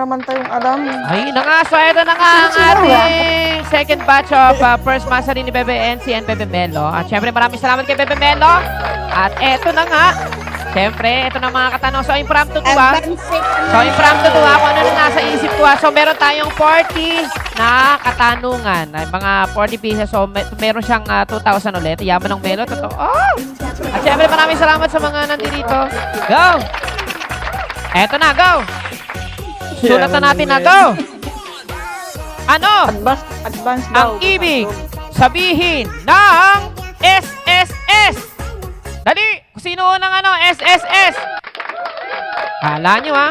naman tayong alam. Ay, na nga. So, ito na nga ang ating second batch of First Mastery ni Bebe NC and Bebe Melo. At syempre, maraming salamat kay Bebe Melo. At ito na nga. Syempre, ito na mga katanong. So, impromptu to ba? So, impromptu to ha. Kung ano na nasa isip ko ha. So, meron tayong 40 na katanungan. Ay, mga 40 pieces. So, meron siyang 2,000 ulit. Yaman ng Melo. Totoo. Oh! At syempre, maraming salamat sa mga nandito. Go! Eto na, go! Sulat na natin na, go! Ano Advance ang daw. ibig sabihin ng SSS? Dali! Kung sino unang SSS? Kala nyo, ha?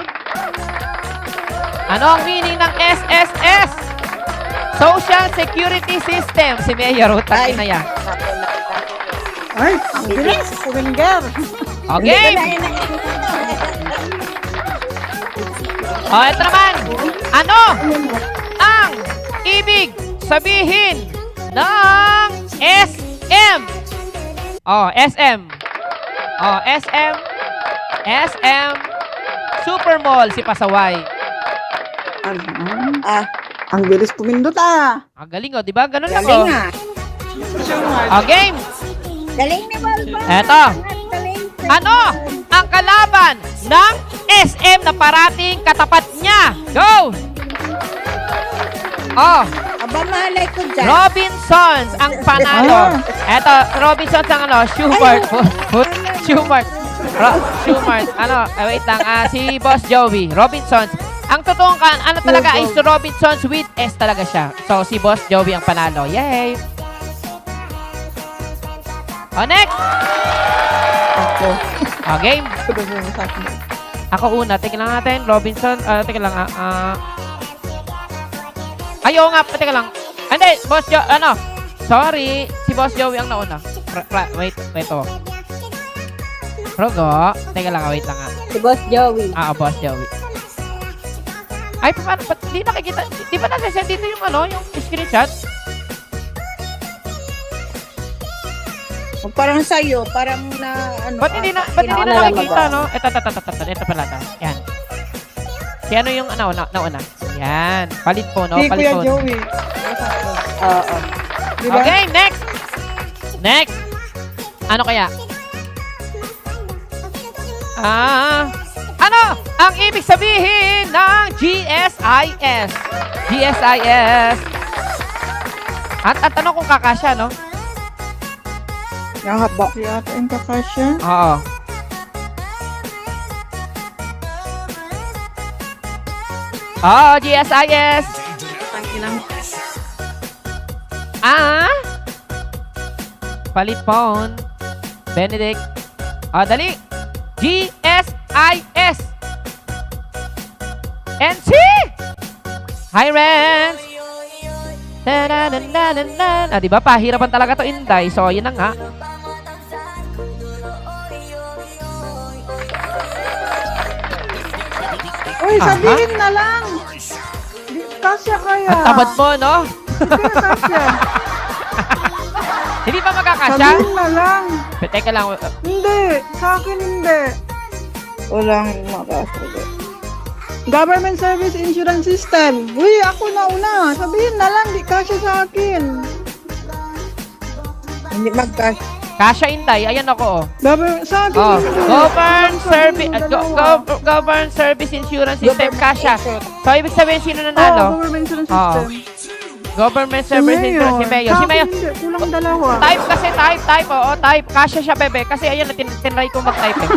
Ano ang meaning ng SSS? Social Security System. Si Mayor, utang na yan. Ay, ang bilis. Winger. Okay! O, ito naman. Ano ang ibig sabihin ng SM? O, SM. O, SM. SM. Supermall si Pasaway. Ang bilis pumindot Ang galing, o. Diba? Ganun lang, o. Galing ah. O, game. Galing ni Balbon. Eto. Galing. Ano ang kalaban ng SM na parating katapat niya? Go! Oh, Aba, malay ko dyan. Robinsons ang panalo. Eto, Robinsons ang Schubert. Schubert. Schubert. Wait lang. Si Boss Joey. Robinsons. Ang totoong talaga is Robinsons with S talaga siya. So, si Boss Joey ang panalo. Yay! Oh, next! Oh, game. Ako una. Teka lang natin. Robinson. Teka lang. Ayaw nga. Teka lang. Hindi. Boss Joey. Sorry. Si Boss Joey ang nauna. Wait. Oh. Rogo. Teka lang. Wait lang. Si Boss Joey. Boss Joey. Ay, paano? Ba't di nakikita? Di ba nasa-send dito yung yung screenshot? Parang sa'yo. Parang na Ba't hindi na nakikita, no? Ito pala. Yan. Si yung nauna? Yan. Palit po, no? Si Palit Kuya po. Joey. Oo. Diba? Okay, next. Ano kaya? Ano ang ibig sabihin ng GSIS? GSIS. At tanong kung kakasya, no? Yung haba. Si ate ang kakasya. Oo. GSIS. Palit phone. Benedict. Dali. GSIS. NC. Hi, Renz. Diba? Pahirapan talaga to, Inday. So, yun na nga. Uy, sabihin na lang. Kasya kaya. Ang tamad mo, no? Hindi kasya. Hindi pa magkakasya? Sabihin na lang. Teka lang. Hindi. Sa akin hindi. Walang makasya. Government Service Insurance System. Uy, ako na una. Sabihin na lang, di kasya sa akin. Hindi magkasya. Kasya, Inday. Ayan ako, Sa akin. Government Service Insurance System. Kasya. So, ibig sabihin, sino nanalo? Government Insurance System. Government Service Insurance. Si Mayo. Si Mayo. Hindi, kulang dalawa. Type kasi, type. Oo, type. Kasya siya, bebe. Kasi ayan, tinry ko mag-type eh.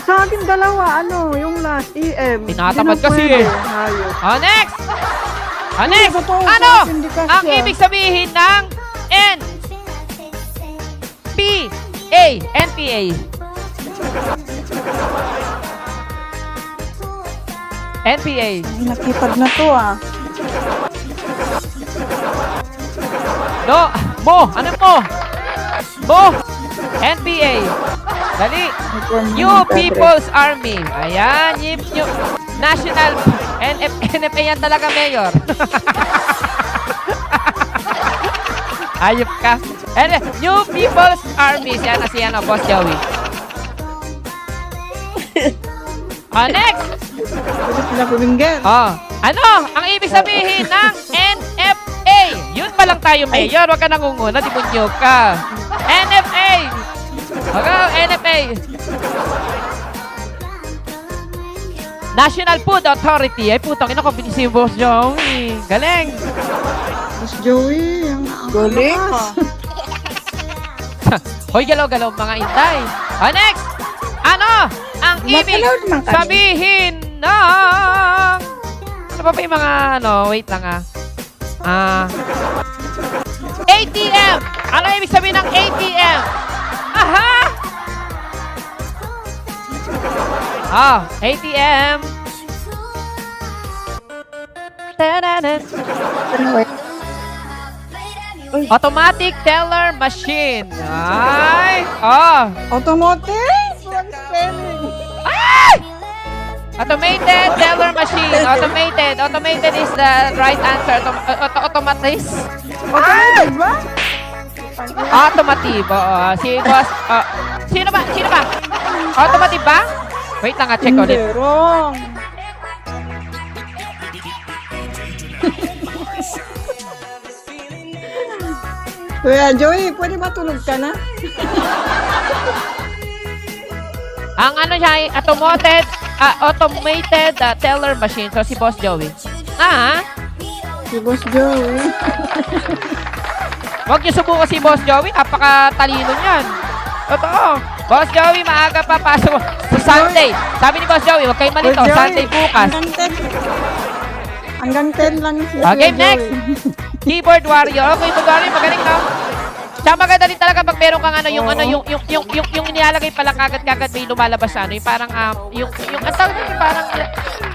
Sa akin dalawa, yung last, EM. Tinatamad Hindi na kasi pwede. eh. Hayop. Next! Next! Totoo, Ano sa akin, di kasya. ang ibig sabihin ng NPA? NPA. Nakipad na to No, Mo! Ano mo? Mo! NPA. Dali. New People's Army. Ayan. New National NFA yan talaga, Mayor. Ayop ka. New People's Army. Siya na, Boss Joey. Next! Sila Puminger. Oh, ano ang ibig sabihin ng NFA? Yun pa lang tayo, Mayor. Huwag ka nangunguna, demonyo ka. NFA! Okay, NFA. National Food Authority. Ay, putang ina ko, binisip Boss Joey. Galing. Mas Joey. Ang Galing, lakas. Hoy, galaw-galaw mga inday. Next! Ano ang ibig Gumagalaw naman kami. sabihin ng... Ano pa ba yung mga, wait lang ATM! Ano ang ibig sabihin ng ATM? Aha! ATM. Tadadad. Automatic teller machine. Ay! Automotive? Wrong spelling. Ay! Automated teller machine. Automated is the right answer. Automatis. Automated ba? Automotive. Oo. Sino ba? Automotive ba? Wait lang, check Hindi, ulit. wrong. Kuya Joey, pwede ba tulog ka na? Ang ano siya ay automated teller machine. So, si Boss Joey. Si Boss Joey. Huwag niyo subukan si Boss Joey. Napaka-talino niyan. Totoo. Boss Joey, maaga pa pasok sa Sunday. Sabi ni Boss Joey, huwag kayong malito. Boss Joey, Sunday bukas. Hanggang 10 lang si Okay, Kuya next. Joey. Keyboard warrior. Okay, keyboard warrior. Magaling na. Tsaka maganda din talaga pag meron kang yung inilalagay pala kagad-kagad may lumalabas sa yung parang, yung ang tawag nito, parang,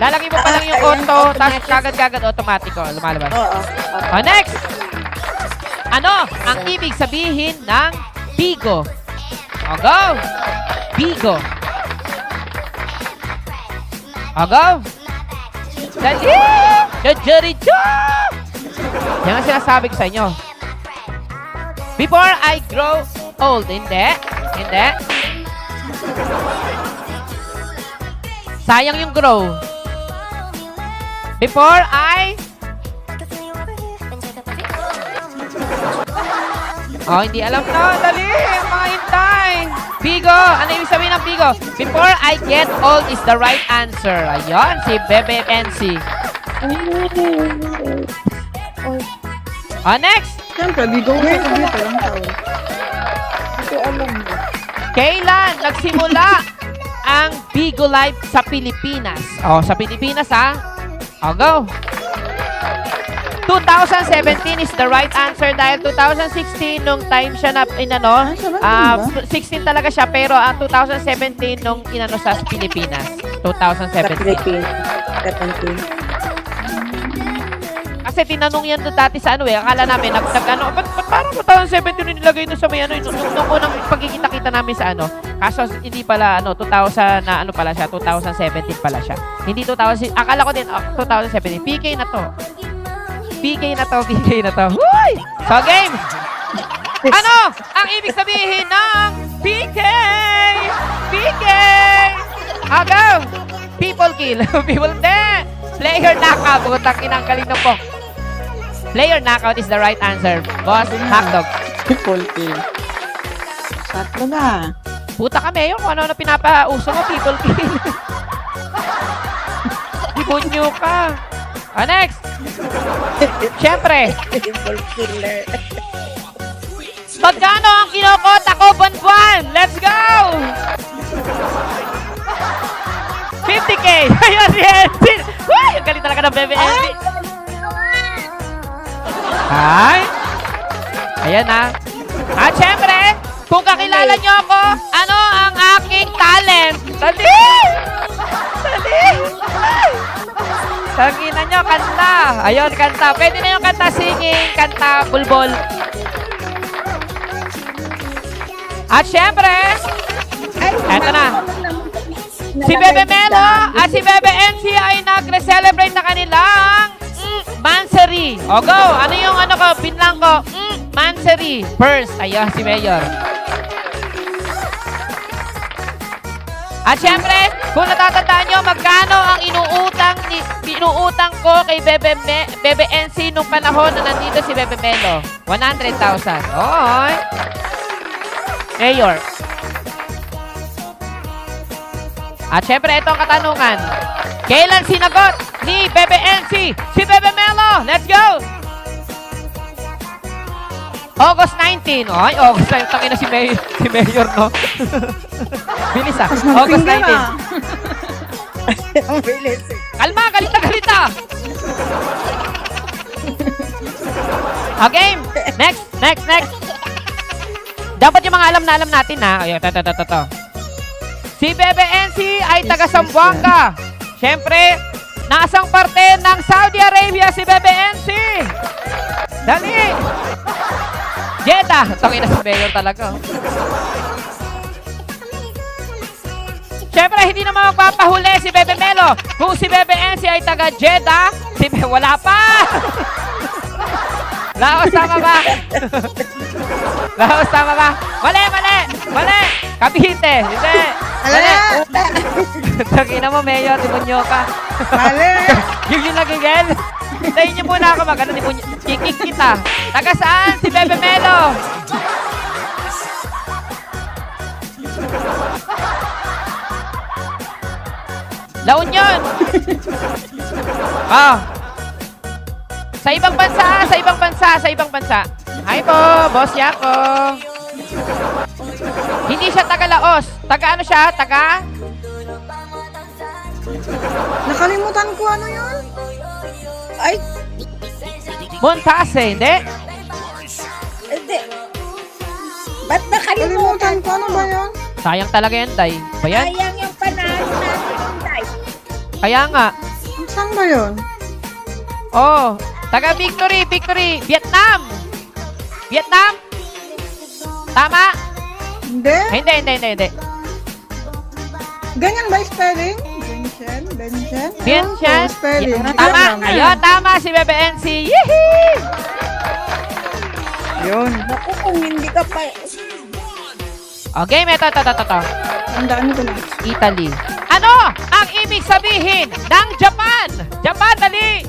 lalagay mo pa lang yung auto, tapos kagad-kagad automatic, lumalabas. Oo. Next! Ano ang ibig sabihin ng Bigo? Go! Bigo. Go! Dali! Jajaricho! Yan ang sinasabi ko sa inyo. Before I grow old. Hindi. Sayang yung grow. Before I... hindi alam na. Dali! Mga hintay! Bigo! Ano yung sabihin ng Bigo? Before I get old is the right answer. Ayun, si Bebe NC. Next! Siyempre, bigo ko sa dito lang taon. Ito alam mo. Kailan nagsimula ang Bigo Live sa Pilipinas? Sa Pilipinas go! 2017 is the right answer dahil 2016 nung time siya na 16 talaga siya pero ang 2017 nung sa Pilipinas. 2017. Philippines. Kasi tinanong yan doon dati sa akala namin, ba't parang 2017 yung nilagay doon sa may nung unang pagkikita-kita namin sa Kaso hindi pala 2000 na pala siya, 2017 pala siya. Hindi 2000, akala ko din 2017. PK na to. Huy! So game! Ano ang ibig sabihin ng PK? Go! People kill. Player knockout. Butang inang galing ng po. Player knockout is the right answer. Boss, hotdog. People kill. Sakto na. Puta ka, Mayor. Kung ano na pinapauso mo, people kill. Ibunyo ka. Next. Siyempre. Simple killer. Magkano ang kinokota ko buwan-buwan? Let's go! 50K! Ayun si Elvin! Uy! Ang galing talaga ng Bebe Elvin! Ay! Ayan At syempre, kung kakilala nyo ako, ano ang aking talent? Dali! Sabihin nyo, kanta. Ayun, kanta. Pwede na yung kanta singing, kanta bulbol. At syempre, eto na. Si Bebe Melo at si Bebe NC ay nagre-celebrate na kanilang Mansari. Go! Ano yung pinlang ko? Mansari. First. Ayun, si Mayor. At syempre, kung natatandaan nyo, magkano ang inuutang ni ko kay Bebe NC nung panahon na nandito si Bebe Melo? 100,000. Oy. Mayor. At syempre, ito ang katanungan. Kailan sinagot ni Bebe NC si Bebe Melo? Let's go! August 19. Ay, August 19. Tangina si Mayor, no? Bilis ah. Mas ng August finger, 19. ah. Ang bilis. Kalma, galit na galit ah. Okay, next. Dapat yung mga alam na alam natin ha. Ay, ito. Si Bebe NC ay taga Zamboanga. Siyempre, nasang parte ng Saudi Arabia si Bebe NC. Dali! Jeddah! Tangina si Mayor talaga. Siyempre, hindi naman magpapahuli si Bebe Melo. Kung si Bebe NC ay taga Jeddah, wala pa! Laos, tama ba? Laos, tama ba? Mali! Cavite, hindi. Mali! Tangina mo, Mayor, demonyo ka. Mali! Yung nagigel. Hintayin niyo muna ako mag-ano, kikik kita. Taga saan si Bebe Melo? La Union. Sa ibang bansa. Hi po, Boss Yako. Hindi siya taga Laos. Taga ano siya? Taga? Nakalimutan ko ano yun? Ay, Montase, hindi? hindi. Ba't nakalimutan? Nakalimutan ko ano ba yun? Sayang talaga yan, Day. Ba yan? Sayang yung panalo natin, Day. Kaya nga. Saan ba yun? Oh, taga Victory. Vietnam. Tama? Hindi? Hindi. Ganyan ba yung spelling? Benchen? Vientiane. Spelling. Tama. Ayun, tama si Bebe NC. Yehey! Yun. Naku, kung hindi ka pa... Okay, ito. Tandaan ko na. Italy. Ano ang ibig sabihin ng Japan? Japan, dali!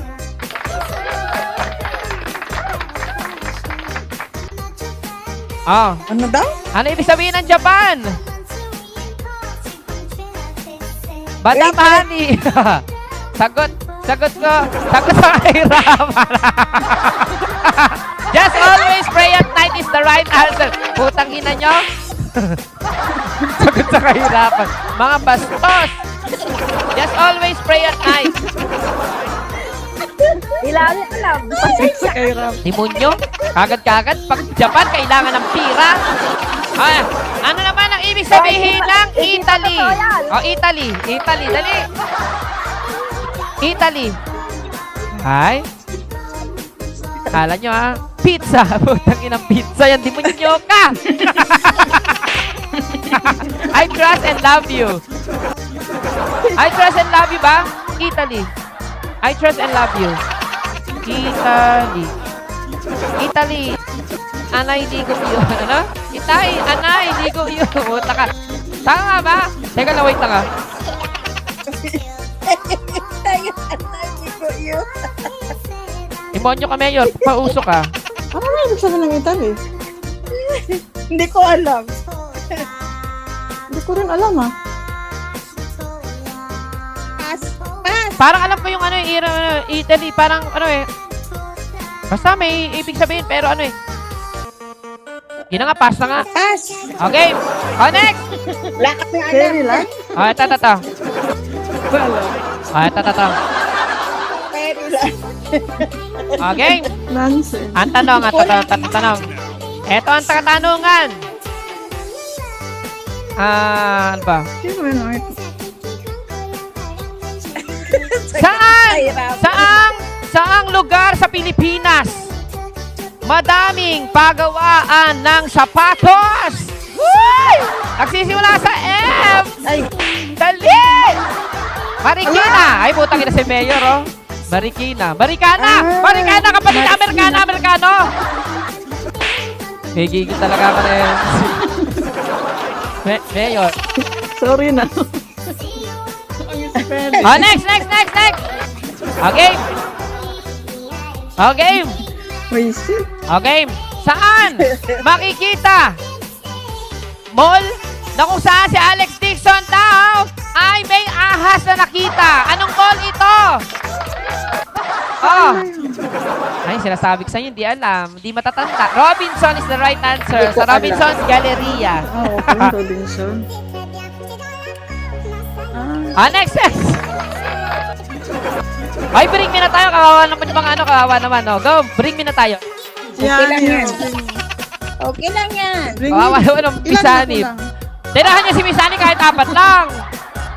Ano daw? Ano ibig sabihin ng Japan? Madam Honey. Sagot sa kahirapan. Just always pray at night is the right answer. Putang ina nyo. Sagot sa kahirapan. Mga bastos. Just always pray at night. Kailangan ko lang. Pasensya ka. Demonyo. Kagad-kagad. Pag Japan, kailangan ng pira. Ano naman ang ibig sabihin ng Italy? Italy. Dali. Italy. Ay. Kala nyo pizza. Putang inang pizza. Yan, demonyo ka. I trust and love you. I trust and love you ba? Italy. I trust and love you. Italy. Anay, hindi ko yun. Ano? Anay, hindi ko yun. Puta ka. Tama ba? Teka lang, wait lang ah. Hindi ko yun. Demonyo ka, Mayor. Pausok ka. Ano na ibig sabihin ng Italy? Hindi ko alam. Hindi ko rin alam Pass. Parang alam ko yung Italy. Parang basta may ibig sabihin, pero yun na nga, pass na nga. Pass. Okay. Next. Wala ka na alam. Very light? Ito. Ito. Pero lang. Okay. Nonsense. Ang tanong. Ito ang katanungan. Ano ba? Sino yun? Saang lugar sa Pilipinas madaming pagawaan ng sapatos? Uy! Nagsisimula sa M! Ay, Dali! Marikina! Ay, putang ina si Mayor, oh. Marikina, kapatid Amerikano! May gigil talaga ako na yun. Mayor. Sorry na. Next! Okay. Okay. Wisit. Okay. Saan makikita mall na kung saan si Alex Dixon daw ay may ahas na nakita? Anong mall ito? Oh. Ay, sinasabi ko sa inyo, hindi alam. Hindi matatanda. Robinson is the right answer. Hindi ko Sa Robinson's Galleria. Okay, Robinson. Next. Ay, bring me na tayo. Kawawa naman yung mga kawawa naman. Oh. Go, bring me na tayo. Okay lang yan. Okay lang yan. Kawawa naman ng Misanip. Tirahan niya si Misanip kahit 4 lang.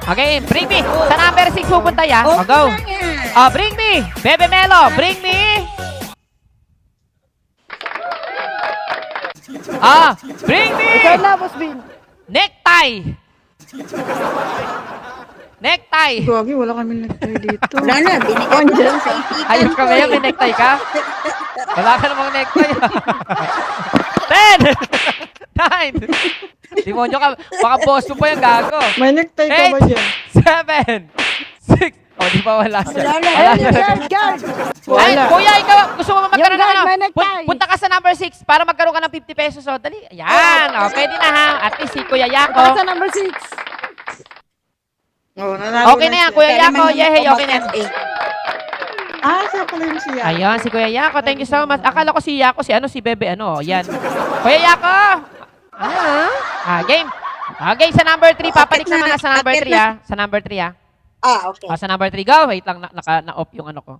Okay, bring me. Sa number 6 pupunta yan. Oh, Okay go. lang yan. Bring me. Bebe Melo, bring me. Bring me. Ikaw na, Boss Bin. Necktie. Necktie. Gagi, wala kami necktie dito. Wala na, binigyan ko lang sa ipitan Ayos ka ko ba yan? eh. May necktie ka? Wala ka namang necktie. 10, 9, demonyo ka. Baka boss mo pa yung gago. May necktie ka ba 8, dyan? 7, 6. Oh, di pa wala siya. Wala na. Wala na. Guard! Ay, Wala. kuya, ikaw, gusto mo magkaroon Yung guard, ng may necktie. Punta ka sa number 6 para magkaroon ka ng 50 pesos. So, dali. Ayan. Oh, pwede na ha. At least si Kuya Yako. Sa number 6. Oh, nanalo Okay na yan, siya. Kuya Kaya Yako. naman Yehey, okay na yan. umakas eh. Siya pala yung siya. Ayun, si Kuya Yako. Thank you so much. Akala ko si Yako, si Bebe, yan. Kuya Yako! Game. Okay, sa number 3. Papalik Akit naman na, sa number akit 3, na. Sa number 3, Okay. sa number 3, go. Wait lang, na-off yung ano ko.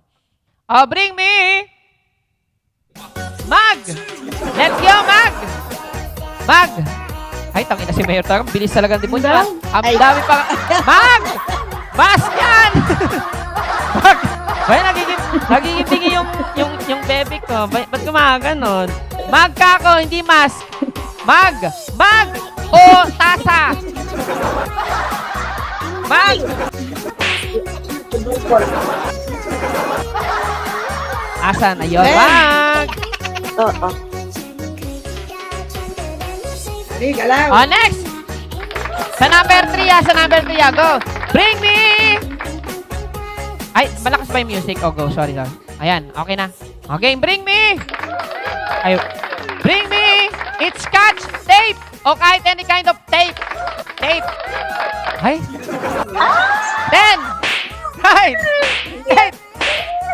Bring me! Mag! Let's go, Mag! Mag! Ay, tangina si Mayor Tarang. Bilis talaga ng demonyo. Ang Ay. dami pa. Mag! Mas yan! Mag! Bay, nagiging tingi yung bebe ko. Ba't gumaganon? Mag ka ako, hindi mas. Mag! Mag! O tasa! Mag! Asan? Ayun. Mag! Oo. Hey, galaw. Next! Sa number 3, sa number 3, go! Bring me! Ay, malakas ba yung music? Oh, go. Sorry. Ayan, okay na. Okay, bring me! Ay, bring me! It's scotch tape! O kahit any kind of tape. Tape. Ay. 10! 9! 8!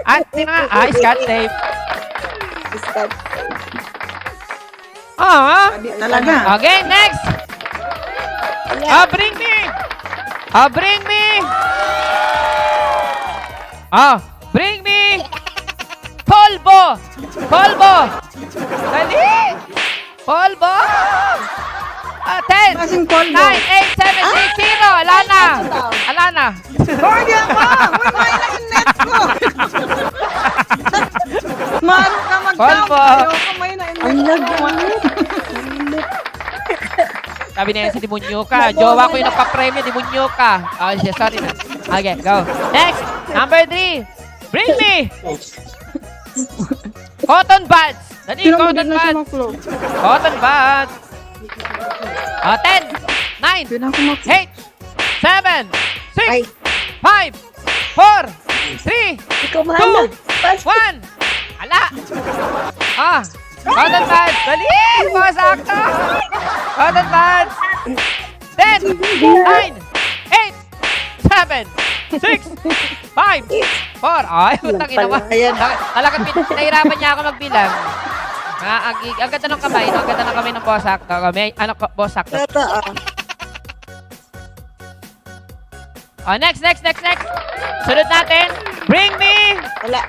At, scotch tape. Stop. Talaga. Okay, next! Bring me! Bring me! Bring me! Polvo! Polvo! Dali! Polvo! 10! Kasing polvo. 9, 8, 7, 6, 0! Alana! Alana! Gagi ako! May na yung net ko! Maro ka mag-count. Polvo. Ayoko, may na yung net ko. Sabi na yan si Demonyo ka. Jowa ko yung nagpa-premyo, Demonyo ka. Sorry na. Okay, go. Next, number 3. Bring me! Cotton buds! Dali, Sino mo cotton din na siya buds! mag-flow? Cotton buds! 10, 9, Hindi na ako mag- 8, 7, 6, Ay. 5, 4, 3, Ikaw mahala. 2, 1. Ala! Cotton buds! Dali! Mga sakto! Cotton buds! 10, 9, 8, 7, 6, 5, 4. Ay, utang ina mo. Ayan. Talagang pinahirapan niya ako magbilang. Ang ganda ng kamay, no? Ang ganda ng kamay ng boss sakto. Boss sakto. Totoo. Next. Sunod natin. Bring me! Wala.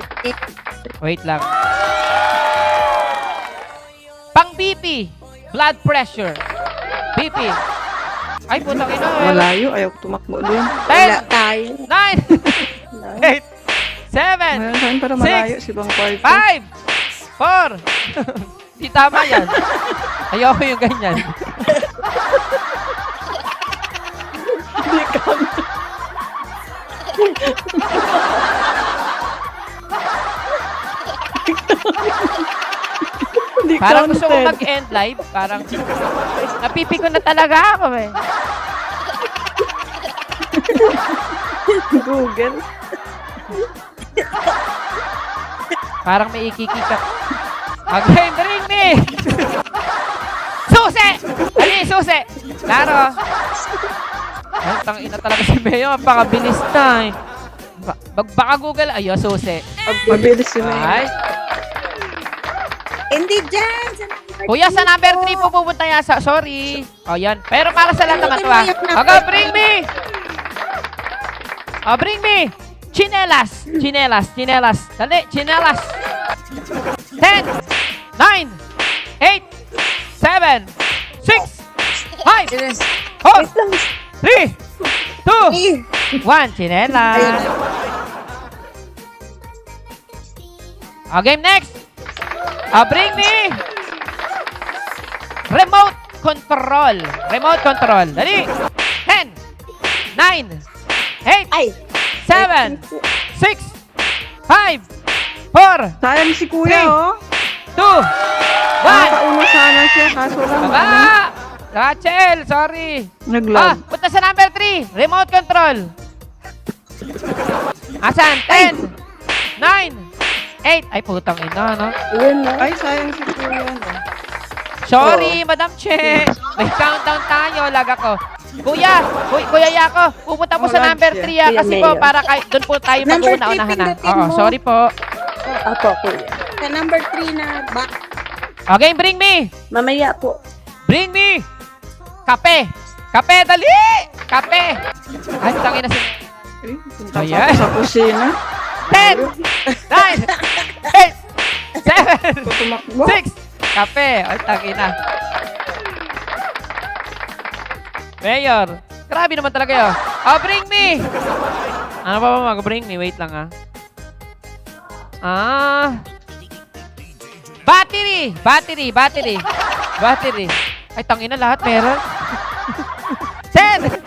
Wait lang. Pang BP. Blood pressure. BP. Ay, putang ina. Malayo, ayaw ko tumakbo doon. Wala 10, tayo. 9, 8, 7, Mayroon saan para malayo si Bang Kwarto. 5, 4. Di tama yan. Ayoko yung ganyan. Hindi ka. Hindi Parang gusto ko counted. mag-end live. Parang napipi ko na talaga ako eh. Google. Parang may ikikika. Okay, bring me! Susi! Ali, susi! Laro! Ay, tangina talaga si Mayo. Pakabilis na eh. Baka Google. Ayun, susi. Mabilis yun Ay. Hindi dyan. Kuya, sa number 3 po pupunta yan. Sorry. O, yan. Pero para sa lahat naman to, ha. Okay, bring me! O, bring me! Chinelas! Chinelas! Chinelas! Dali! Chinelas! 10, 9, 8, 7, 6, 5, 4, 3, 2, 1. Chinelas! O, game next! O, bring me! Remote control. Remote control. Dali. 10, 9, 8, Ay. 7, 6, 5, 4, Sayang si kuya, Three. oh. 2, 1. Nakauno sana siya, kaso lang. Baba! Rachel, sorry. Naglag. Punta sa number 3. Remote control. Asan? 10, 9, 8. Ay, putang ina, no? Ayun na. Ay, sayang si kuya, no. Sorry, Madam Che. May countdown tayo. Lag ako. Kuya, Kuya Yako, pupunta po Oh, sa lag number siya. 3 kasi Kuya po Mayor. para doon po tayo Number mag-una-unahan 3 na. pindutin Oo, mo. sorry po. Opo, kuya. Sa number 3 na back. Okay, bring me. Mamaya po. Bring me. Kape. Kape, dali. Kape. Ay, tangin na si... Eh, punta pa Ayan. ako sa kusina. 10, 9, 8, 7, Tumakbo. 6. Kape. Ay, tangin na. Mayor. Grabe naman talaga yun. Oh, bring me. Ano pa ba mag-bring me? Wait lang, Battery. Ay, tangin na lahat meron. 10.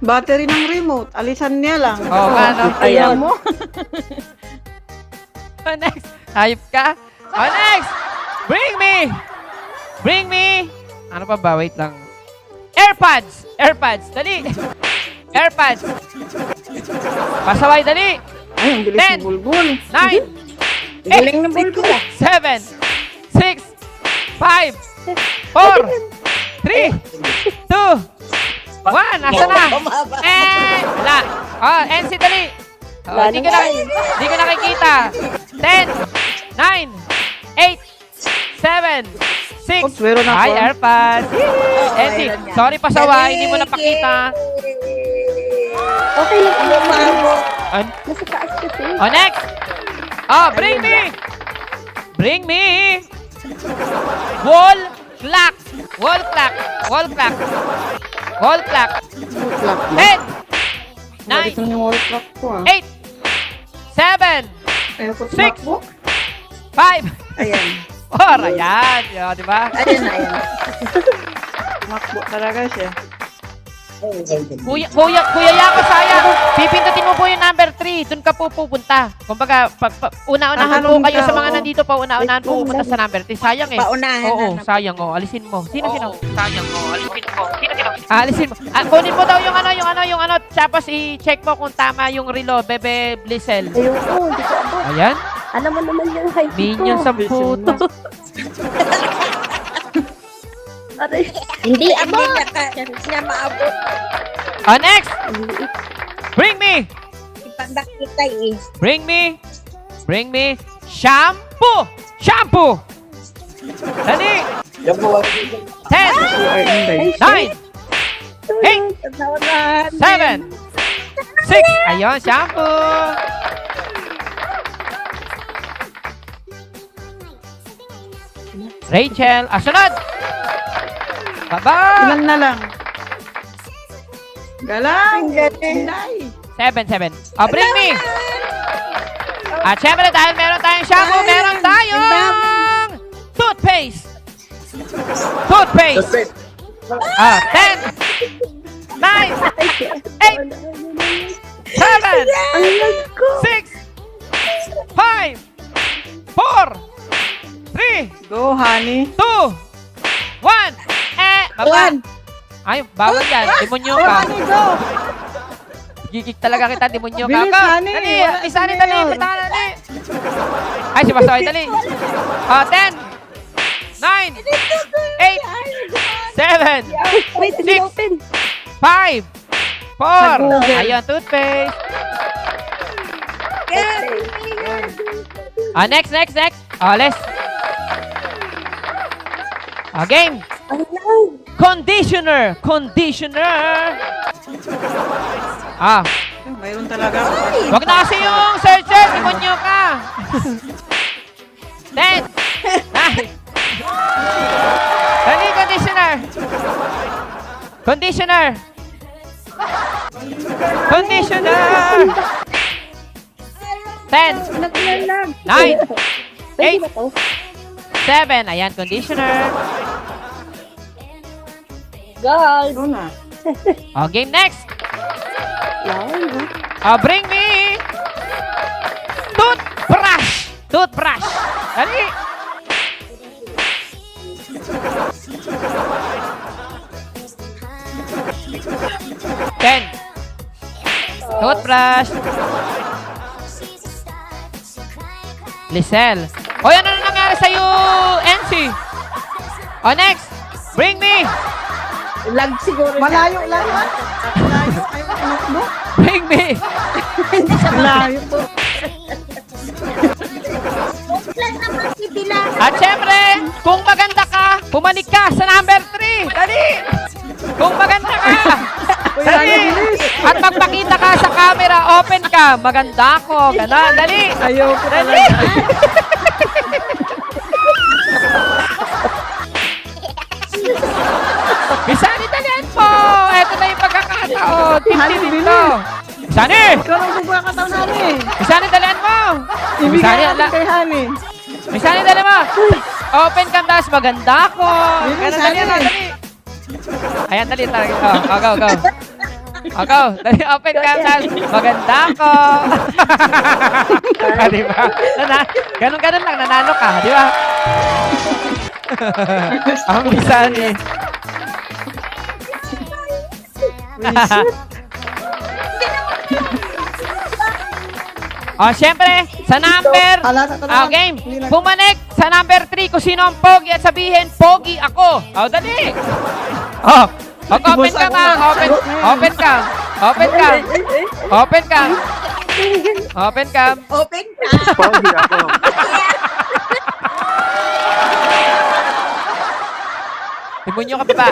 Battery ng remote. Alisan niya lang. Oo, ano? Ayan mo. Oh, next. Hype ka? Oh, next. Bring me. Ano pa ba? Wait lang. AirPods. Dali. AirPods. Pasaway, dali. Ay, ang bilis 10. ng bulbul. 9, Galing na bulbo. 7, 6, 5, 4, 3, 2, 1. Asa na? Wala. Oh, NC, dali. Oh, di ko nakikita. 10, 9, 8, 7, 6. Oops, meron ako. Hi, AirPods. NC, meron yan. sorry pasaway. Hindi mo napakita. Okay lang po, mamo. An- Nasa taas kasi. Oh, next. Oh, bring me. Wall clock. 10, Balik 9, na yung wall clock ko, 8, ah. 7, Ayaw ko 6, tumakbo. 5, Ayan. 4. Ayan. Yun, di ba? Ayan na, ayan. Tumakbo talaga siya. Kuya Yako, sayang. Pipindutin mo po yung number 3. Doon ka po pupunta. Kumbaga, una-unahan po Tatanong kayo ka, sa mga oo. nandito pa. Una-unahan po pupunta sa number 3. Sayang eh. Paunahan Oo, na. sayang. Oh, alisin mo. Sino? Sayang. Oh, alisin mo. Sino? Alisin mo. Kunin mo daw yung ano. Tapos i-check mo kung tama yung relo, Bebe Blissel. Ayoko, hindi ko abot. Ayan. Alam mo naman yung height ko. Minion sa puto. Aray. Hindi abot. Hindi niya maabot. Oh, next. Bring me. Ipandak kita eh. Bring me shampoo. Dali. 10, You are in the 9, 7, 6. Ayun, shampoo. Rachel. Sunod. Baba. Ilan na lang? Galang! Ang galing. Inday! 7. Oh, bring me. At syempre, dahil meron tayong shampoo, Ay, meron ang tayong toothpaste. 10, 9, 8, 7, Alam ko. 6, 5, 4, 3, Go, honey. 2, 1. Baba. One. Ay, bawal yan. Demonyo Go, ka. honey, go! Gigig talaga kita, demonyo ka. Bilis, Ka. honey. Dali, Wala isa ni na dali. yun. Punta ka, dali. Ay, si Basoy, dali. 10, 9, 8, 7, Wait, hindi 6, open. 5, 4. Google. Ayun, toothpaste. Next. Let's. Game. Conditioner. Mayroon talaga. Wag na kasi yung searcher. Demonyo ka. 10. 9. Dali, conditioner. 10. Naglalag. 9. Pwede 8. ba to? 7. Ayan, conditioner. Guys. Ito na. Game next. Yan. Bring me toothbrush. Dali. Ten. Toothbrush. Lisel. Hoy, ano na nangyari sa'yo, NC? Next. Bring me. Lag siguro siya. Malayo lang yan. Malayo. Ayaw ko notebook. Bring me. Malayo po. At syempre, kung maganda ka, pumanik ka sa number 3. Dali! Kung maganda ka, dali! At magpakita ka sa camera, open ka. Maganda ako. Ganon, dali! Ayaw ko Dali! talaga. Bisani, dalian po! Ito na yung pagkakataon. Tip-tip ito. Bisani! Ikaw ang bubakataon namin. Bisani, dalian mo! Ibigay Bisani, natin kay Hani. Bisani, dalian mo! Open ka, tapos maganda ako. Yun, Ganon, Bisani. dali. Ayan, dali talaga. Go. Go. Dali, open ka, tapos maganda ako. Di ba? Ganon lang, nanalo ka. Di ba? Ang Bisani. Siyempre, sa number, Alata ka naman. game, Hindi na- bumanik sa number 3 kung sino ang pogi at sabihin, pogi ako. Dali. Open ka ba? Open ka. Pogi ako. Timunyo ka pa ba?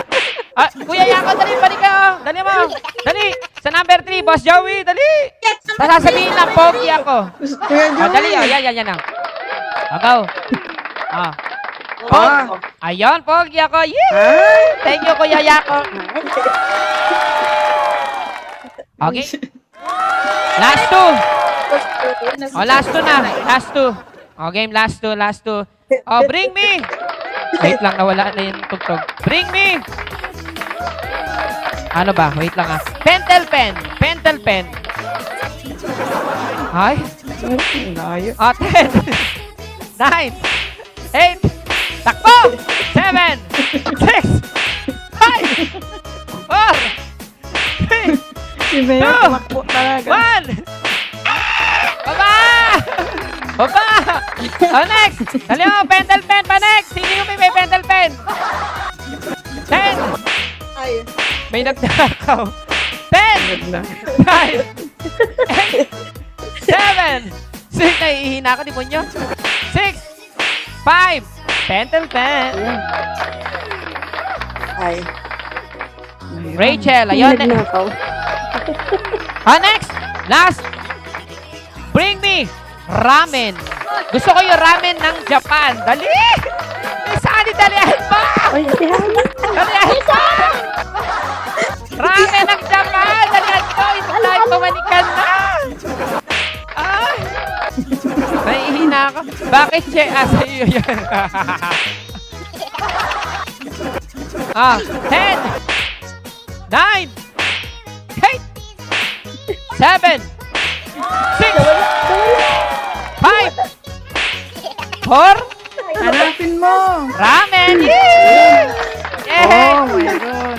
Kuya Yako, dali, balik ka. Dali mo. Dali. Sa number 3, Boss Joey, dali. Sasabihin lang, pogi ako. Kuya Joey. Dali, yan na. Go. Ayun, pogi ako. Yay! Thank you, Kuya Yako. Okay. Last two. Last two na. Game, last two. Bring me. Wait lang, nawala na yung tugtog. Bring me. Ano ba? Wait lang Pentel pen. Ay. Layo. 10, 9, 8, takbo! 7, 6, 5, 4, 3, Si Mayor Two. tumakbo talaga. 1! Baba! Next! Dali mo, pentel pen pa next! Sino yung may pentel pen? 10! Ay. May nagdakaw. 10! 9! 8! 7! 6! Nahihina ako, di mo nyo? 6! 5! Pentel pen! Ay. Rachel, ayun. Nagnakaw. Next! Last! Bring me ramen. Gusto ko yung ramen ng Japan. Dali! Saan dalihan mo? Ay, Dalihan mo! Ramen ng Japan! Dalihan ko! Ito tayo pumanikan na! Ay! Nahihina ako. Bakit siya? Sa iyo yan. 10 9 8 7 6 5 4 Hanapin mo. Ramen! Yay! Yay! Mayroon.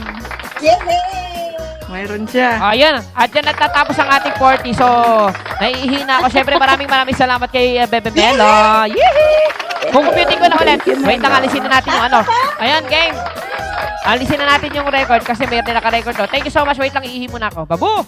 Yay! Mayroon Meron siya. Ayan, at dyan natatapos ang ating 40. So, naiihina ako. Siyempre, maraming salamat kay Bebe Melo. Yehey! Kung computing ko na ulit. Wait lang, alisin na natin yung ano. Ayan, game. Alisin na natin yung record kasi mayroon na naka-record to. Thank you so much. Wait lang, iihi muna ako. Babu!